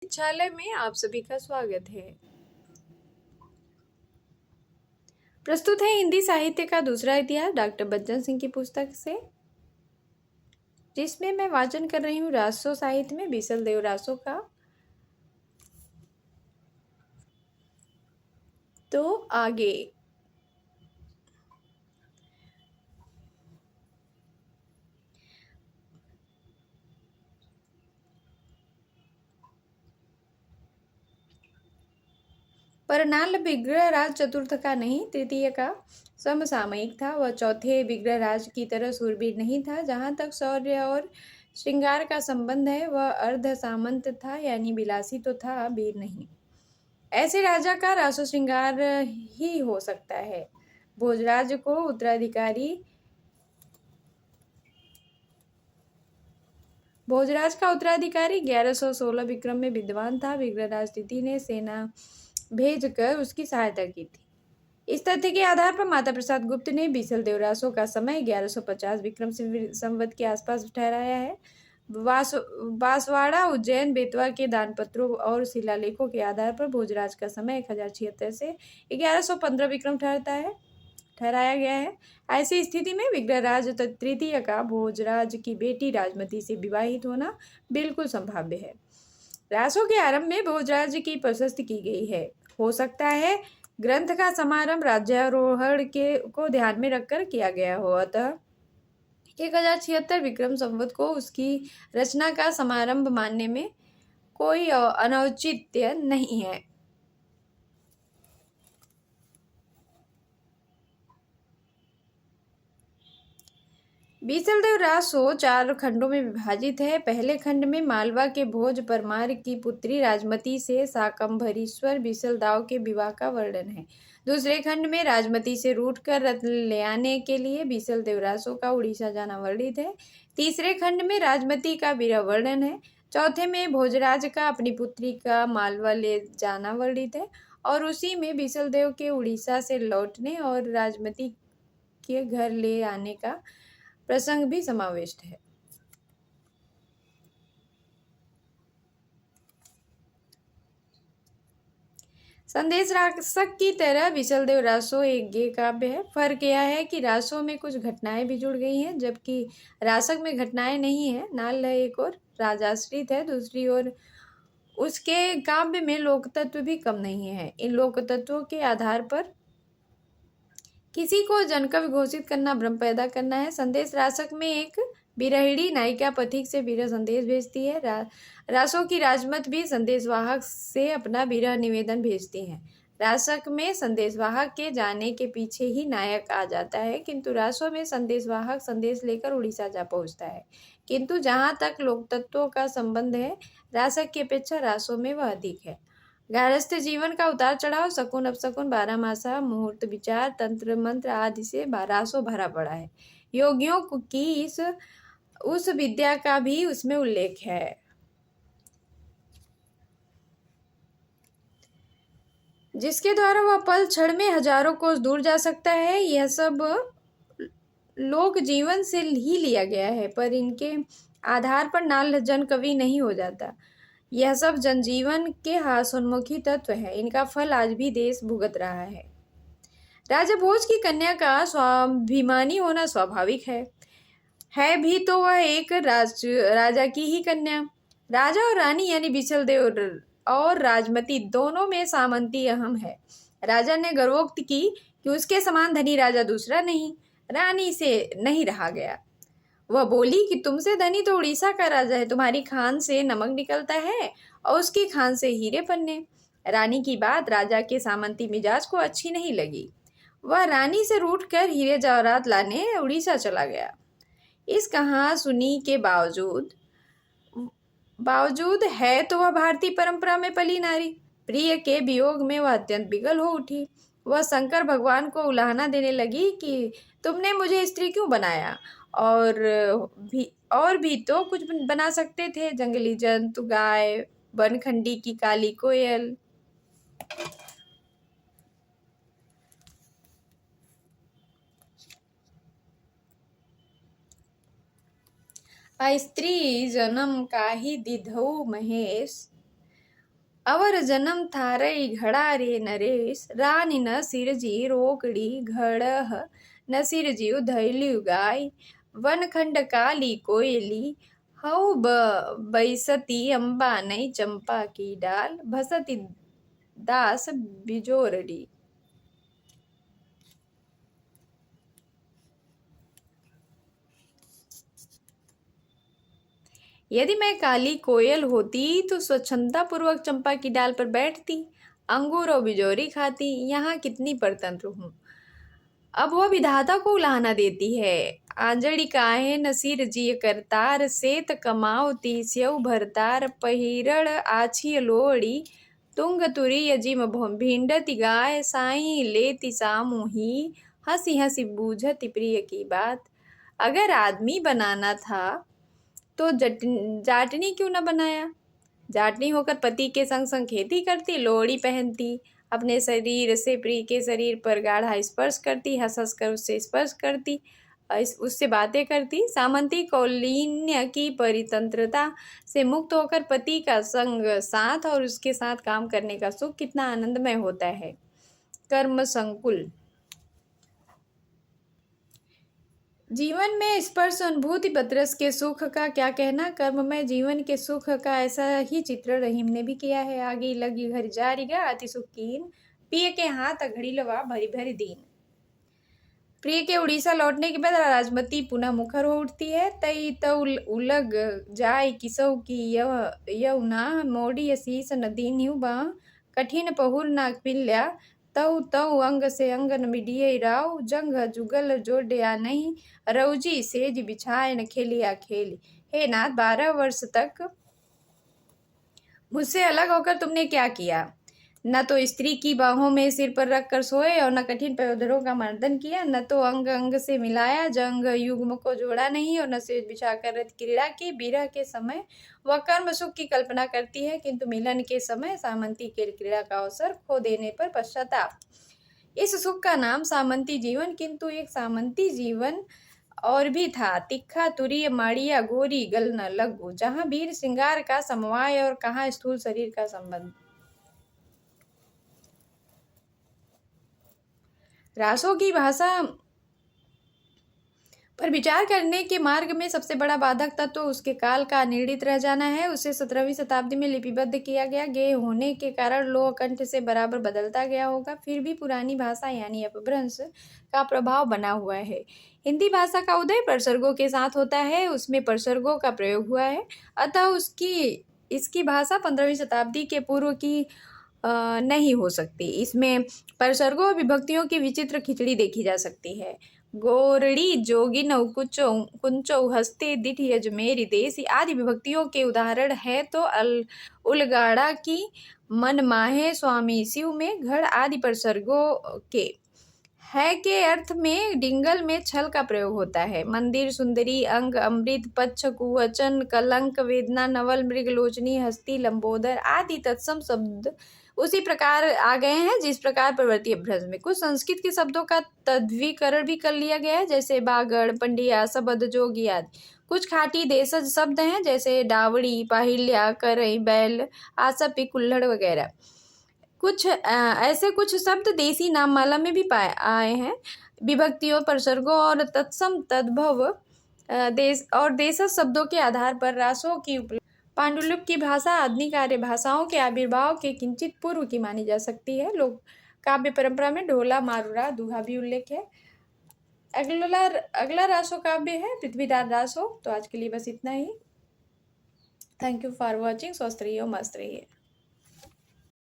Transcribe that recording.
शिक्षालय में आप सभी का स्वागत है। प्रस्तुत है हिंदी साहित्य का दूसरा इतिहास डॉक्टर बच्चन सिंह की पुस्तक से, जिसमें मैं वाचन कर रही हूँ रासो साहित्य में बीसल देव रासो का। तो आगे परनाल विग्रहराज चतुर्थ का नहीं, तृतीय का समसामयिक था। वह चौथे विग्रहराज की तरह सूरबीर नहीं था। जहाँ तक शौर्य और श्रृंगार का संबंध है, वह अर्ध सामंत था, यानी विलासी तो था, वीर नहीं। ऐसे राजा का रासो श्रृंगार ही हो सकता है। भोजराज को उत्तराधिकारी भोजराज का उत्तराधिकारी 1116 विक्रम में विद्वान था। विग्रहराज तिथि ने सेना भेजकर उसकी सहायता की थी। इस तथ्य के आधार पर माता प्रसाद गुप्त ने बीसल देवरासो का समय 1150 विक्रम संवत के आसपास ठहराया है। बांसवाड़ा, उज्जैन, बेतवा के दानपत्रों और शिलालेखों के आधार पर भोजराज का समय 1076 से 1115 विक्रम ठहराया गया है। ऐसी स्थिति में विग्रहराज तृतीय का भोजराज की बेटी राजमती से विवाहित होना बिल्कुल संभाव्य है। रासो के आरंभ में भोजराज की प्रशस्ति की गई है। हो सकता है ग्रंथ का समारंभ राज्यारोहण को ध्यान में रखकर किया गया हो। अतः 1076 विक्रम संवत को उसकी रचना का समारंभ मानने में कोई अनौचित्य नहीं है। बीसलदेव रासो 4 खंडों में विभाजित है। पहले खंड में मालवा के भोज परमार की पुत्री राजमती से शाकंभरीश्वर बीसलदाव के विवाह का वर्णन है। दूसरे खंड में राजमती से रूठकर रत्न ले आने के लिए बीसलदेव रासो का उड़ीसा जाना वर्णित है। तीसरे खंड में राजमती का विरह वर्णन है। चौथे में भोजराज का अपनी पुत्री का मालवा ले जाना वर्णित है, और उसी में बीसलदेव के उड़ीसा से लौटने और राजमती के घर ले आने का प्रसंग भी समाविष्ट है। संदेश रासक की तरह बीसलदेव रासो एक गेय काव्य है। फर्क यह है कि रासो में कुछ घटनाएं भी जुड़ गई हैं, जबकि रासक में घटनाएं नहीं है। नाल एक और राजाश्रित है, दूसरी ओर उसके काव्य में लोक तत्व भी कम नहीं है। इन लोक तत्वों के आधार पर किसी को जनकव्य घोषित करना भ्रम पैदा करना है। संदेश रासक में एक विरहिणी नायिका पथिक से विरह संदेश भेजती है। रासो की राजमत भी संदेशवाहक से अपना विरह निवेदन भेजती है। रासक में संदेशवाहक के जाने के पीछे ही नायक आ जाता है, किंतु रासो में संदेशवाहक संदेश लेकर उड़ीसा जा पहुंचता है। किंतु जहाँ तक लोक तत्वों का संबंध है, रासक की अपेक्षा रासो में वह अधिक है। गारस्थ जीवन का उतार चढ़ाव, शकुन अपशकुन, बारहमासा, मुहूर्त विचार, तंत्र मंत्र आदि से रासो भरा पड़ा है। योगियों की उस विद्या का भी उसमें उल्लेख है। जिसके द्वारा वह पल क्षण में हजारों कोस दूर जा सकता है। यह सब लोक जीवन से ही लिया गया है, पर इनके आधार पर नाल जन कवि नहीं हो जाता। यह सब जनजीवन के हास्योन्मुखी तत्व है। इनका फल आज भी देश भुगत रहा है। राजा भोज की कन्या का स्वाभिमानी होना स्वाभाविक है भी तो वह एक राजा की ही कन्या। राजा और रानी यानी बिछलदेव और राजमती दोनों में सामंती अहम है। राजा ने गर्वोक्त की कि उसके समान धनी राजा दूसरा नहीं। रानी से नहीं रहा गया। वह बोली कि तुमसे धनी तो उड़ीसा का राजा है। तुम्हारी खान से नमक निकलता है और उसकी खान से हीरे पन्ने। रानी की बात राजा के सामंती मिजाज को अच्छी नहीं लगी। वह रानी से रूठकर हीरे जवाहरात लाने उड़ीसा चला गया। इस कहा सुनी के बावजूद है तो वह भारतीय परंपरा में पली नारी। प्रिय के वियोग में वह अत्यंत विकल हो उठी। वह शंकर भगवान को उलाहना देने लगी कि तुमने मुझे स्त्री क्यों बनाया, और भी तो कुछ बना सकते थे, जंगली जंतु, गाय, बनखंडी की काली कोयल। स्त्री जन्म काही दिधऊ महेश, अवर जन्म थारई घड़ा रे नरेश, रानी न सिरजी रोकड़ी घड़ह, न सिरजी धैल्यु गाय, वनखंड काली कोयली, हऊ बैसती अम्बा नई चंपा की डाल, भसती दास बिजोरड़ी। यदि मैं काली कोयल होती तो स्वच्छंदता पूर्वक चंपा की डाल पर बैठती, अंगूर और बिजोरी खाती। यहाँ कितनी परतंत्र हूँ। अब वह विधाता को उलाहना देती है। आंजड़ी काहे नसीर जिय करतार, सेत कमावती स्यऊ भरतार, पहिरड़ आछी लोड़ी, तुंग तुरी अजिम भिंडती गाय, साई लेती सामू ही, हंसी हंसी बूझती प्रिय की बात। अगर आदमी बनाना था तो जाटनी क्यों न बनाया। जाटनी होकर पति के संग संग खेती करती, लोहड़ी पहनती, अपने शरीर से प्रिय के शरीर पर गाढ़ा स्पर्श करती, हंस हंस कर उससे स्पर्श करती, उससे बातें करती। सामंती कौलीन्य की परितंत्रता से मुक्त होकर पति का संग साथ और उसके साथ काम करने का सुख कितना आनंदमय होता है। कर्म संकुल। जीवन में स्पर्श अनुभूति बतरस के सुख का क्या कहना। कर्म में जीवन के सुख का ऐसा ही चित्रण रहीम ने भी किया है। आगे लगी घर जारिगा अति सुखीन, पिय के हाथ अघड़ी लवा भरी भरी दीन। प्रिय के उड़ीसा लौटने के बाद राजमती पुनः मुखर हो उठती है। तई तऊ उलग जाय किसौ की यौना, मोड़ी असीस नदी न्यू बा, कठिन पहुर नाग पिल्या, तऊ तऊ अंग से अंग न मिडिये राव, जंग जुगल जोड़या नहीं, रौजी सेज बिछाए न खेलिया खेली। हे नाथ, 12 वर्ष तक मुझसे अलग होकर तुमने क्या किया। न तो स्त्री की बाहों में सिर पर रख कर सोए और न कठिन पयोधरों का मर्दन किया, न तो अंग अंग से मिलाया, जंग युग्म को जोड़ा नहीं, और न सेज बिछाकर रत क्रीड़ा की। विरह के समय वह कर्म सुख की कल्पना करती है, किंतु मिलन के समय सामंती के क्रीड़ा का अवसर खो देने पर पश्चाताप। इस सुख का नाम सामंती जीवन, किंतु एक सामंती जीवन और भी था। तिखा तुरीय माड़िया गोरी गलन लघु, जहाँ वीर श्रृंगार का समवाय और कहाँ स्थूल शरीर का संबंध। रासों की भाषा पर विचार करने के मार्ग में सबसे बड़ा बाधक तत्व तो उसके काल का अनिर्णित रह जाना है। उसे 17वीं शताब्दी में लिपिबद्ध किया गया, गेय होने के कारण लोह कंठ से बराबर बदलता गया होगा, फिर भी पुरानी भाषा यानी अपभ्रंश का प्रभाव बना हुआ है। हिंदी भाषा का उदय प्रसर्गों के साथ होता है, उसमें प्रसर्गों का प्रयोग हुआ है, अतः इसकी भाषा 15वीं शताब्दी के पूर्व की नहीं हो सकती। इसमें प्रसर्गों और विभक्तियों की विचित्र खिचड़ी देखी जा सकती है। गोरड़ी जोगिनौ कुंचौ हस्ते दिठ यजमेरी देसी आदि विभक्तियों के उदाहरण है तो उलगाड़ा की मन माहे स्वामी शिव में घड़ आदि प्रसर्गों के है के अर्थ में डिंगल में छल का प्रयोग होता है। मंदिर, सुंदरी, अंग, अमृत, पच्छ, कुवचन, कलंक, वेदना, नवल, मृगलोचनी, हस्ती, लंबोदर आदि तत्सम शब्द उसी प्रकार आ गए हैं जिस प्रकार प्रवृत्ति अपभ्रंश में कुछ संस्कृत के शब्दों का तद्विकरण भी कर लिया गया है, जैसे बागड़, पंडिया, सबद, जोगी आदि। कुछ खाटी देशज शब्द हैं जैसे डावड़ी, पाहिल्या, करई, बैल, आसपी, कुल्हड़ वगैरह। कुछ ऐसे कुछ शब्द देसी नाममाला में भी आए हैं। विभक्तियों, प्रसर्गों और तत्सम तद्भव देशज शब्दों के आधार पर रासों की पांडुलिपि की भाषा आधुनिक आर्य भाषाओं के आविर्भाव के किंचित पूर्व की मानी जा सकती है। लोक काव्य परंपरा में ढोला, मारूरा, दुहा भी उल्लेख है। अगला रासो काव्य है पृथ्वीदार रासो। तो आज के लिए बस इतना ही। Thank you for watching. स्वस्थ रहिए, मस्त रहिए।